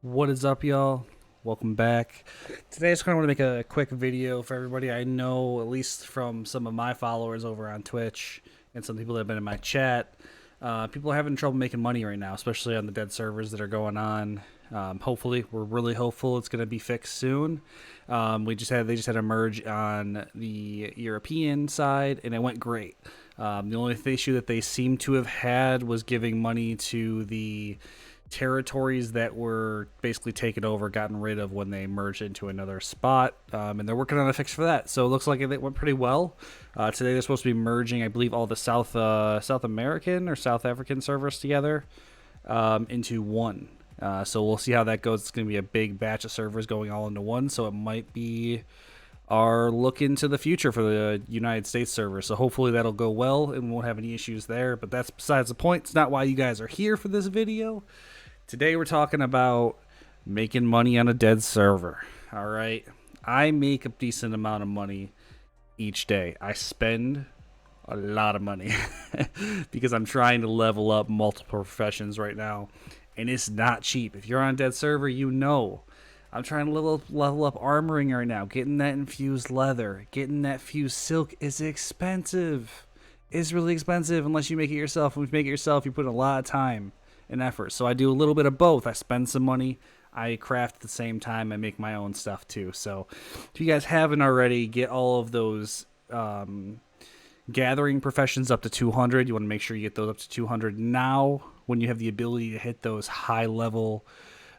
What is up, y'all? Welcome back. Today I just kind of want to make a quick video for everybody. I know, at least from some of my followers over on Twitch and some people that have been in my chat, people are having trouble making money right now, especially on the dead servers that are going on. Hopefully, we're really hopeful it's going to be fixed soon. They just had a merge on the European side, and it went great. The only issue that they seem to have had was giving money to the territories that were basically taken over, gotten rid of when they merged into another spot, and they're working on a fix for that. So it looks like it went pretty well. Today they're supposed to be merging, I believe, all the South American or South African servers together into one. So we'll see how that goes. It's going to be a big batch of servers going all into one, so it might be our look into the future for the United States server. So hopefully that'll go well and we won't have any issues there. But that's besides the point. It's not why you guys are here for this video. Today we're talking about making money on a dead server. All right. I make a decent amount of money each day. I spend a lot of money because I'm trying to level up multiple professions right now, and it's not cheap. If you're on a dead server, you know I'm trying to level up armoring right now. Getting that infused leather, getting that fused silk is expensive. It's really expensive unless you make it yourself. When you make it yourself, you put in a lot of time and effort. So I do a little bit of both. I spend some money, I craft at the same time, I make my own stuff too. So if you guys haven't already, get all of those gathering professions up to 200. You want to make sure you get those up to 200 now when you have the ability to hit those high level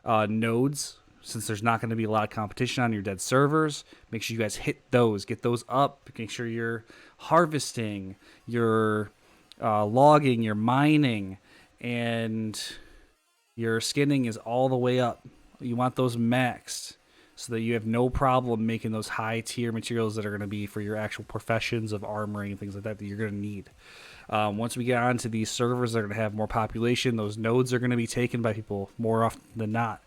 nodes, since there's not going to be a lot of competition on your dead servers. Make sure you guys hit those, get those up. Make sure you're harvesting, you're logging, you're mining, and your skinning is all the way up. You want those maxed so that you have no problem making those high tier materials that are going to be for your actual professions of armoring and things like that you're going to need. Once we get onto these servers that are going to have more population, those nodes are going to be taken by people more often than not.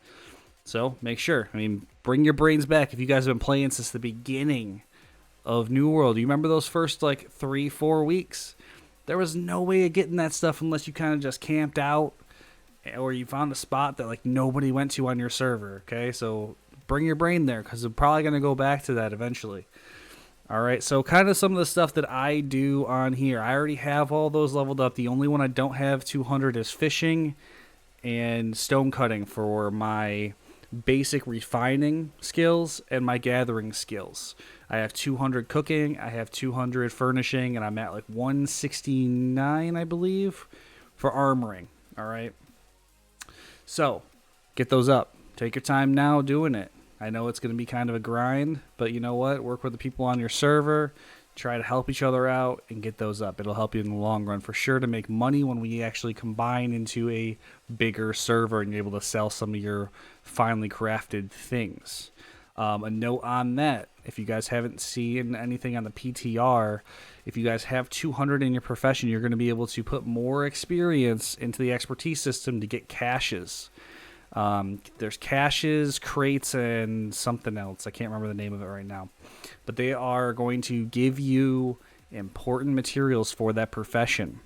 So make sure, bring your brains back. If you guys have been playing since the beginning of New World, you remember those first 3-4 weeks? There was no way of getting that stuff unless you kind of just camped out or you found a spot that nobody went to on your server. Okay, so bring your brain there because we're probably going to go back to that eventually. All right, so kind of some of the stuff that I do on here. I already have all those leveled up. The only one I don't have 200 is fishing and stone cutting for my basic refining skills and my gathering skills. I have 200 cooking, I have 200 furnishing, and I'm at 169, I believe, for armoring. All right, so get those up. Take your time now doing it. I know it's going to be kind of a grind, but you know what? Work with the people on your server. Try to help each other out and get those up. It'll help you in the long run for sure to make money when we actually combine into a bigger server and you're able to sell some of your finely crafted things. A note on that, if you guys haven't seen anything on the PTR, if you guys have 200 in your profession, you're going to be able to put more experience into the expertise system to get caches. There's caches, crates, and something else. I can't remember the name of it right now. But they are going to give you important materials for that profession.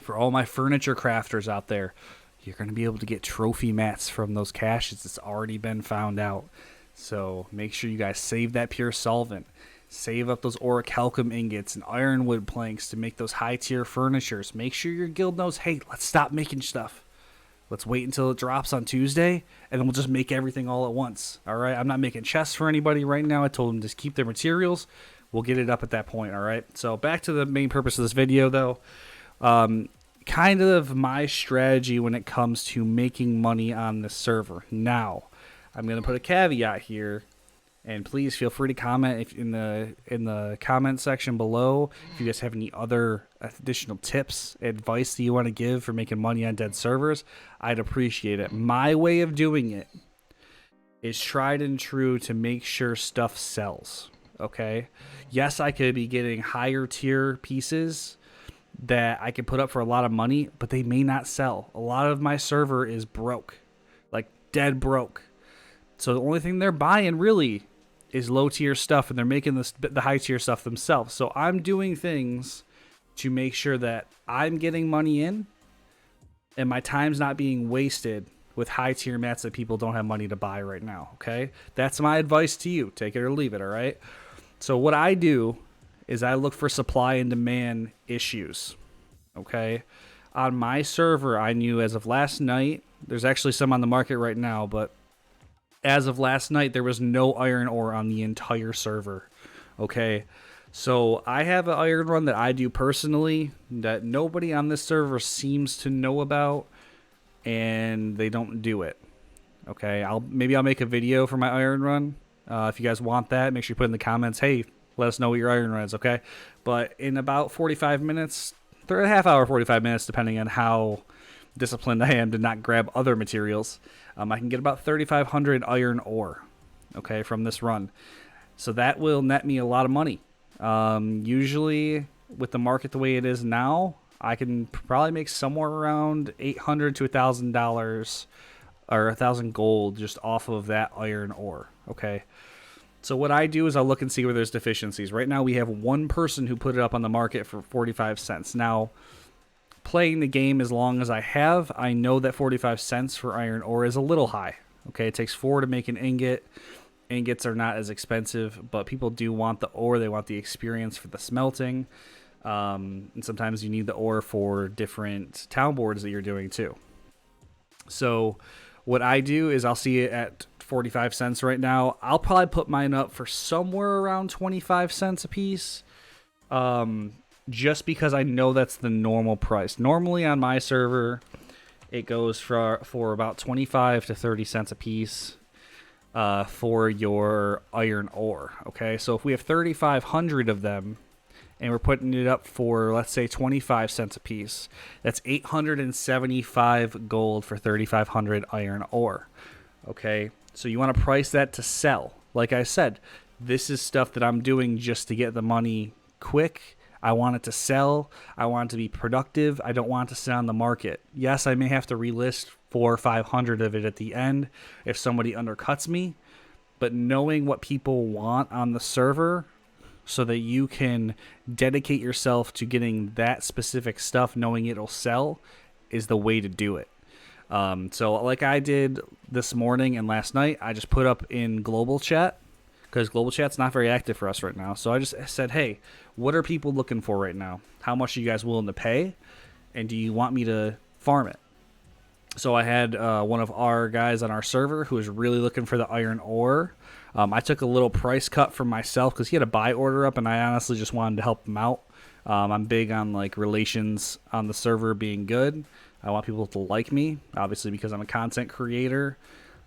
For all my furniture crafters out there, you're going to be able to get trophy mats from those caches. It's already been found out. So make sure you guys save that pure solvent. Save up those orichalcum ingots and ironwood planks to make those high tier furnitures. Make sure your guild knows, hey, let's stop making stuff. Let's wait until it drops on Tuesday, and then we'll just make everything all at once. All right? I'm not making chests for anybody right now. I told them to just keep their materials. We'll get it up at that point, all right? So back to the main purpose of this video, though. Kind of my strategy when it comes to making money on the server. Now, I'm going to put a caveat here, and please feel free to comment in the comment section below if you guys have any other additional tips, advice that you want to give for making money on dead servers. I'd appreciate it. My way of doing it is tried and true to make sure stuff sells. Okay? Yes, I could be getting higher tier pieces that I could put up for a lot of money, but they may not sell. A lot of my server is broke, dead broke. So the only thing they're buying really is low tier stuff, and they're making the high tier stuff themselves. So I'm doing things to make sure that I'm getting money in and my time's not being wasted with high tier mats that people don't have money to buy right now. Okay, that's my advice to you. Take it or leave it. All right. So what I do is I look for supply and demand issues. Okay. On my server, I knew as of last night, there's actually some on the market right now, but as of last night, there was no iron ore on the entire server. Okay. So I have an iron run that I do personally that nobody on this server seems to know about, and they don't do it. Okay. Maybe I'll make a video for my iron run. If you guys want that, make sure you put in the comments, hey, let us know what your iron run is, okay? But in about 45 minutes, a half hour, 45 minutes, depending on how disciplined I am to not grab other materials, I can get about 3,500 iron ore, okay, from this run. So that will net me a lot of money. Usually, with the market the way it is now, I can probably make somewhere around $800 to $1,000 or 1,000 gold just off of that iron ore, okay? So what I do is I'll look and see where there's deficiencies. Right now we have one person who put it up on the market for 45 cents. Now, playing the game as long as I have, I know that 45 cents for iron ore is a little high. Okay, it takes 4 to make an ingot. Ingots are not as expensive, but people do want the ore. They want the experience for the smelting. And sometimes you need the ore for different town boards that you're doing too. So what I do is I'll see it at 45 cents right now. I'll probably put mine up for somewhere around 25 cents a piece, just because I know that's the normal price. Normally on my server, it goes for about 25 to 30 cents a piece for your iron ore. Okay, so if we have 3,500 of them, and we're putting it up for, let's say, 25 cents a piece, that's 875 gold for 3,500 iron ore. Okay, so you want to price that to sell. Like I said, this is stuff that I'm doing just to get the money quick. I want it to sell. I want it to be productive. I don't want it to sit on the market. Yes, I may have to relist 400 or 500 of it at the end if somebody undercuts me, but knowing what people want on the server so that you can dedicate yourself to getting that specific stuff, knowing it'll sell, is the way to do it. So like I did this morning and last night, I just put up in global chat, because global chat's not very active for us right now. So I just said, hey, what are people looking for right now? How much are you guys willing to pay? And do you want me to farm it? So I had one of our guys on our server who was really looking for the iron ore. I took a little price cut for myself because he had a buy order up, and I honestly just wanted to help him out. I'm big on like relations on the server being good. I want people to like me, obviously, because I'm a content creator,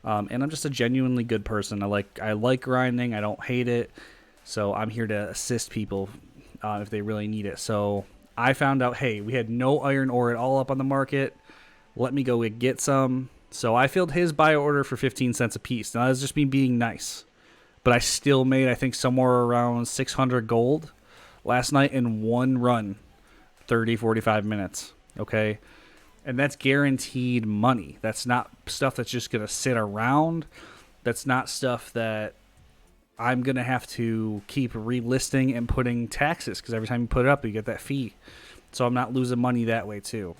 and I'm just a genuinely good person. I like grinding. I don't hate it, so I'm here to assist people if they really need it. So I found out, hey, we had no iron ore at all up on the market. Let me go get some. So I filled his buy order for 15 cents a piece. Now that's just me being nice, but I still made, I think, somewhere around 600 gold last night in one run, 30, 45 minutes. Okay. And that's guaranteed money. That's not stuff that's just going to sit around. That's not stuff that I'm going to have to keep relisting and putting taxes, because every time you put it up, you get that fee. So I'm not losing money that way too.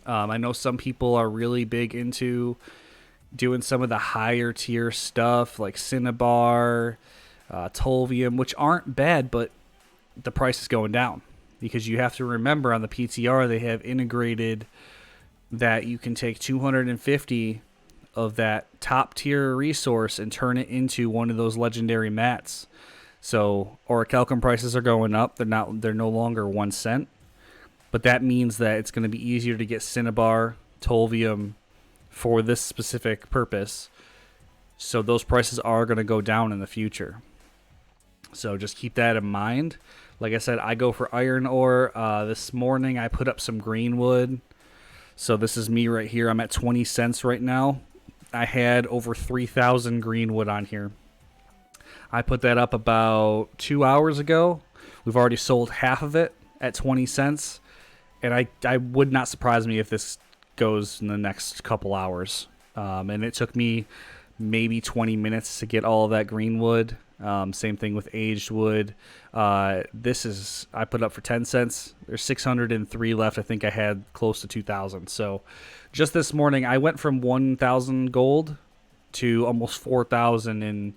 I know some people are really big into doing some of the higher tier stuff like Cinnabar, Tolvium, which aren't bad, but the price is going down. Because you have to remember on the PTR, they have integrated that you can take 250 of that top tier resource and turn it into one of those legendary mats. So orichalcum prices are going up. They're no longer 1 cent. But that means that it's going to be easier to get Cinnabar, Tolvium for this specific purpose. So those prices are going to go down in the future. So just keep that in mind. Like I said, I go for iron ore. This morning I put up some greenwood. So this is me right here. I'm at 20 cents right now. I had over 3,000 greenwood on here. I put that up about 2 hours ago. We've already sold half of it at 20 cents. And I would not surprise me if this goes in the next couple hours. And it took me maybe 20 minutes to get all of that green wood. Same thing with aged wood. This is, I put up for 10 cents. There's 603 left. I think I had close to 2,000. So just this morning, I went from 1,000 gold to almost 4,000 in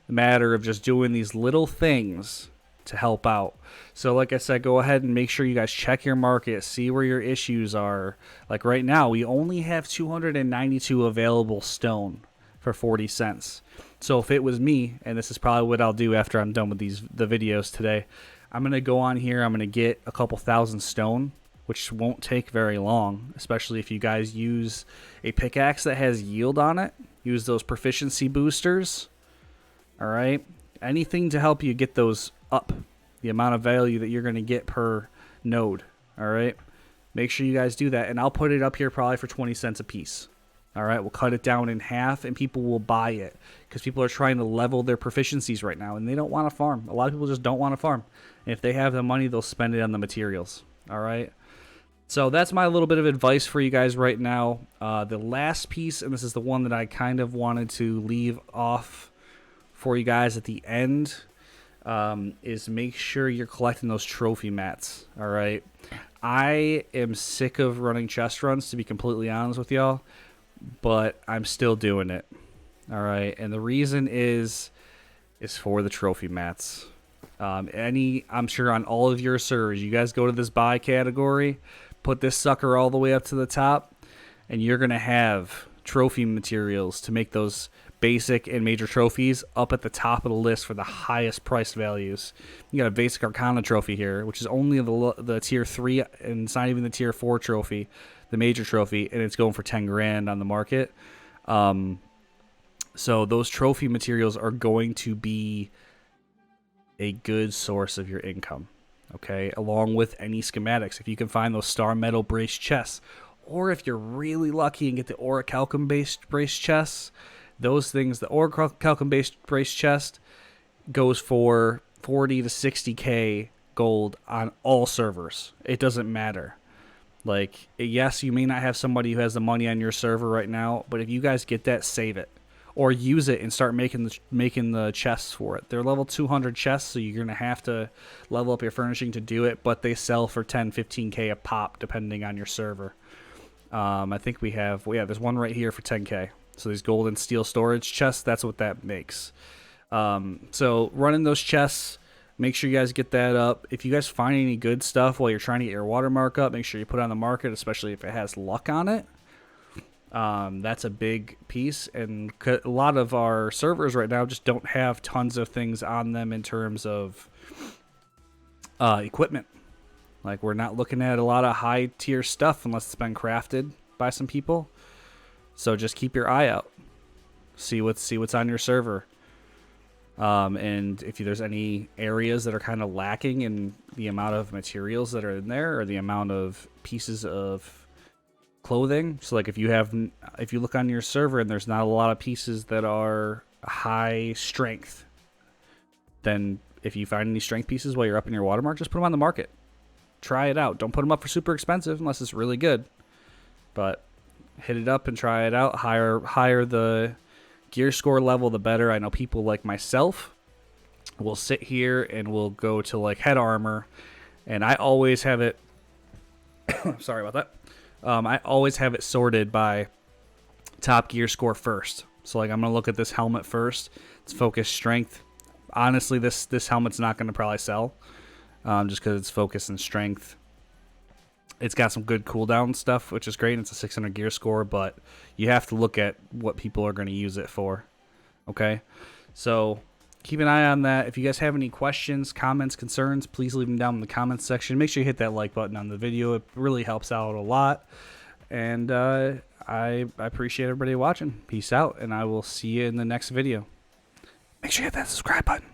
a matter of just doing these little things to help out. So like I said, go ahead and make sure you guys check your market, see where your issues are. Like right now, we only have 292 available stone for 40 cents. So if it was me, and this is probably what I'll do after I'm done with the videos today, I'm going to go on here, I'm going to get a couple thousand stone, which won't take very long, especially if you guys use a pickaxe that has yield on it. Use those proficiency boosters. All right, anything to help you get those up, the amount of value that you're going to get per node. All right, make sure you guys do that, and I'll put it up here probably for 20 cents a piece. All right, we'll cut it down in half, and people will buy it because people are trying to level their proficiencies right now, and they don't want to farm. A lot of people just don't want to farm. And if they have the money, they'll spend it on the materials. All right, so that's my little bit of advice for you guys right now. The last piece, and this is the one that I kind of wanted to leave off for you guys at the end, is make sure you're collecting those trophy mats. All right, I am sick of running chest runs, to be completely honest with y'all, but I'm still doing it. All right, and the reason is for the trophy mats. I'm sure on all of your servers, you guys go to this buy category, put this sucker all the way up to the top, and you're gonna have trophy materials to make those basic and major trophies up at the top of the list for the highest price values. You got a basic Arcana trophy here, which is only the tier 3, and it's not even the tier 4 trophy, the major trophy, and it's going for 10 grand on the market. So those trophy materials are going to be a good source of your income, okay, along with any schematics. If you can find those star metal brace chests, or if you're really lucky and get the orichalcum based brace chests, those things, the orichalcum based brace chest goes for 40 to 60k gold on all servers. It doesn't matter. Like, yes, you may not have somebody who has the money on your server right now, but if you guys get that, save it or use it and start making the chests for it. They're level 200 chests, so you're gonna have to level up your furnishing to do it, but they sell for 10, 15k a pop depending on your server. I think we have, well, yeah, there's one right here for 10k. So these gold and steel storage chests, that's what that makes. So running those chests, make sure you guys get that up. If you guys find any good stuff while you're trying to get your watermark up, make sure you put it on the market, especially if it has luck on it. That's a big piece, and a lot of our servers right now just don't have tons of things on them in terms of equipment. Like, we're not looking at a lot of high tier stuff unless it's been crafted by some people. So just keep your eye out. See what's on your server. And if there's any areas that are kind of lacking in the amount of materials that are in there, or the amount of pieces of clothing. So like if you look on your server and there's not a lot of pieces that are high strength, then if you find any strength pieces while you're up in your watermark, just put them on the market. Try it out. Don't put them up for super expensive unless it's really good. But hit it up and try it out. Higher the gear score level, the better. I know people like myself will sit here and will go to like head armor, and I always have it sorry about that. I always have it sorted by top gear score first. So like I'm gonna look at this helmet first. It's focus strength. Honestly, this helmet's not gonna probably sell, just because it's focus and strength. It's got some good cooldown stuff, which is great. It's a 600 gear score, but you have to look at what people are going to use it for. Okay? So keep an eye on that. If you guys have any questions, comments, concerns, please leave them down in the comments section. Make sure you hit that like button on the video. It really helps out a lot. And I appreciate everybody watching. Peace out, and I will see you in the next video. Make sure you hit that subscribe button.